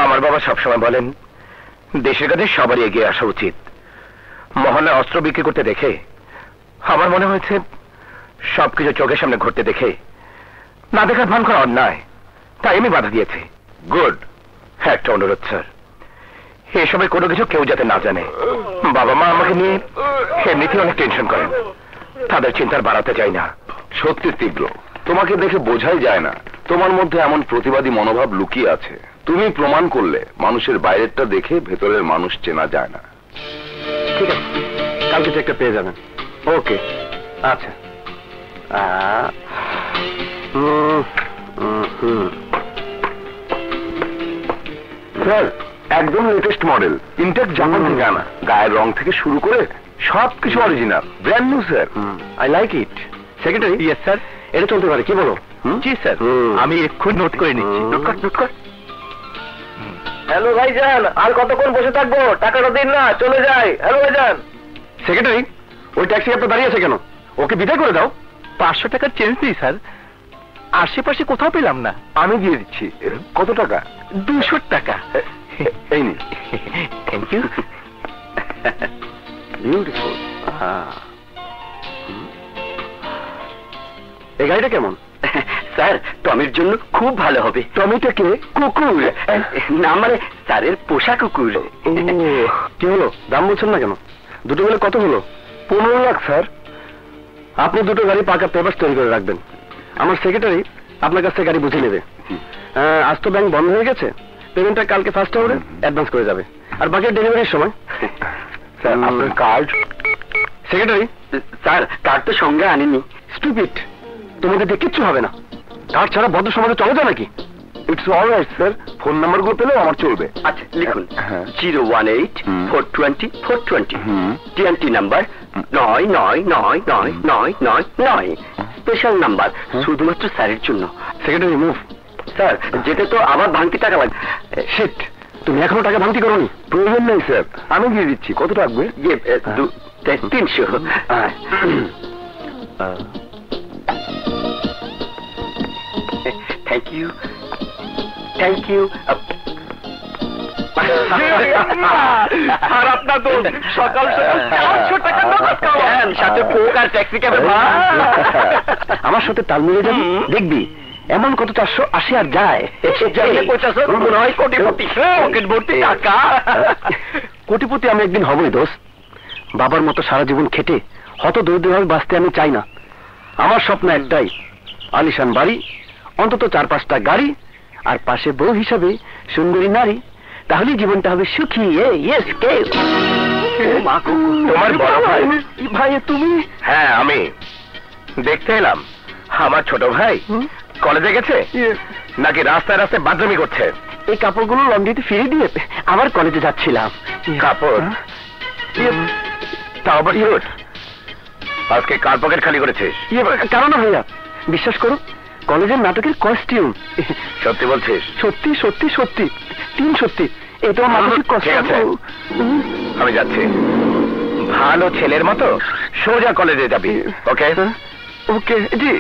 আমার বাবা সবসময় বলেন দেশের কাজে সবারই এগিয়ে আসা উচিত। মহল্লায় অস্ত্র বিক্রি করতে দেখে আমার মনে হয়েছে সবকিছু চোখের সামনে ঘটতে দেখে না দেখার ভান করা অন্যায়, তাই আমি বাধা দিয়েছি। গুড। একটা অনুরোধ স্যার, এসবের কোনো কিছু কেউ যাতে না জানে। বাবা মা আমাকে নিয়ে এমনিতেই অনেক টেনশন করেন, তাদের চিন্তার বাড়াতে চাই না। সত্যি তীব্র, তোমাকে দেখে বোঝাই যায় না তোমার মধ্যে এমন প্রতিবাদী মনোভাব লুকিয়ে আছে। তুমি প্রমাণ করলে মানুষের বাইরেরটা দেখে ভেতরের মানুষ চেনা যায় না। ঠিক আছে, কালকে চেকটা পেয়ে যাবেন। ওকে, আচ্ছা। স্যার, একদম লেটেস্ট মডেল, ইনটেক জাপান থেকে আনা। গায়ের রং থেকে শুরু করে সবকিছু original, brand new sir. I like it. Secretary. Yes sir, এটা চলতে পারে, কি বলো? জি স্যার, আমি এক্ষুনি নোট করে নিচ্ছি। নোট কর। হ্যালো ভাইজান, আর কতক্ষণ বসে থাকবো? টাকাটা দিন না, চলে যাই। হ্যালো ভাইজান। সেক্রেটারি, ওই ট্যাক্সি আপনার দাঁড়িয়ে আছে কেন? ওকে বিদায় করে দাও। 500 টাকার চেঞ্জ দিই স্যার, আশেপাশে কোথাও পেলাম না। আমি দিয়ে দিচ্ছি। কত টাকা? 200 টাকা। এই নিন। Thank you. বিউটিফুল। এই গাড়িটা কেমন? স্যার, টমির জন্য খুব ভালো হবে। টমিটা কে? কুকুর না, মানে স্যারের পোষা কুকুর। কি হলো, দাম বলছেন না কেন? দুটো মিলে কত হলো? 15 লাখ স্যার। আপনি দুটো গাড়ি পাকা পেপার তৈরি করে রাখবেন, আমার সেক্রেটারি আপনার কাছ থেকে গাড়ি বুঝে নেবে। আজ তো ব্যাংক বন্ধ হয়ে গেছে, পেমেন্টটা কালকে ফার্স্ট আওয়ারে অ্যাডভান্স করে যাবে, আর বাকি ডেলিভারির সময়। স্যার, আপনার কার্ড? সেক্রেটারি, স্যার কার্ড তো সঙ্গে আনিনি। স্টুপিড, তোমাদের দিয়ে কিচ্ছু হবে না। কার্ড ছাড়া বদ্ধ সমাজে চলে যায় নাকি? It's all right sir, phone নাম্বারগুলো পেলেও আমার চলবে। আচ্ছা লিখুন, 018 420 420। TNT number 99999999। স্পেশাল নাম্বার, শুধুমাত্র স্যারের জন্য। Secretary move. স্যার, যেতে তো আবার ভাঙতি টাকা লাগবে। শিট, তুমি এখনো টাকা ভাঙতি করোনি? প্রয়োজন নেই স্যার, আমি দিয়ে দিচ্ছি। কত লাগবে? 300। Thank you, thank you. আর আপনার তো সকাল সকাল 400 টাকা নগদ খাওয়ান, সাথে কোক আর ট্যাক্সি ক্যাবে ভাড়া। আমার সাথে তাল মিলে যাবি, দেখবি এমন কত 480 আর যায়। মনে হয় কোটিপতি, পকেট ভর্তি টাকা। কোটিপতি আমি একদিন হবই দোস্ত। বাবার মতো সারা জীবন খেটে হত দরিদ্রভাবে বাঁচতে আমি চাই না। আমার স্বপ্ন একটাই, আলিশান বাড়ি, অন্তত 4-5টা গাড়ি, আর পাশে বউ হিসাবে সুন্দরী নারী। তাহলে জীবনটা হবে সুখী। তোমার বড় ভাই? ভাই তুমি? হ্যাঁ আমি। দেখতে এলাম আমার ছোট ভাই কলেজে গেছে নাকি রাস্তায় রাস্তায় বাথরুমি করছে। এই কাপড়গুলো লন্ড্রিতে ফিরে দিয়ে আবার কলেজে যাচ্ছিলাম। কাপড়? তাও আবার ইউট। আজকে কার পকেট খালি করেছিস? কারণ না ভাইয়া, বিশ্বাস করো, কলেজের নাটকের কস্টিউম। সত্যি বলছিস? সত্যি সত্যি সত্যি, 3 সত্যি। এটা মানসিক কষ্ট। আমি যাচ্ছি। ভালো ছেলের মতো সোজা কলেজে যাবি। ওকে? ওকে জি।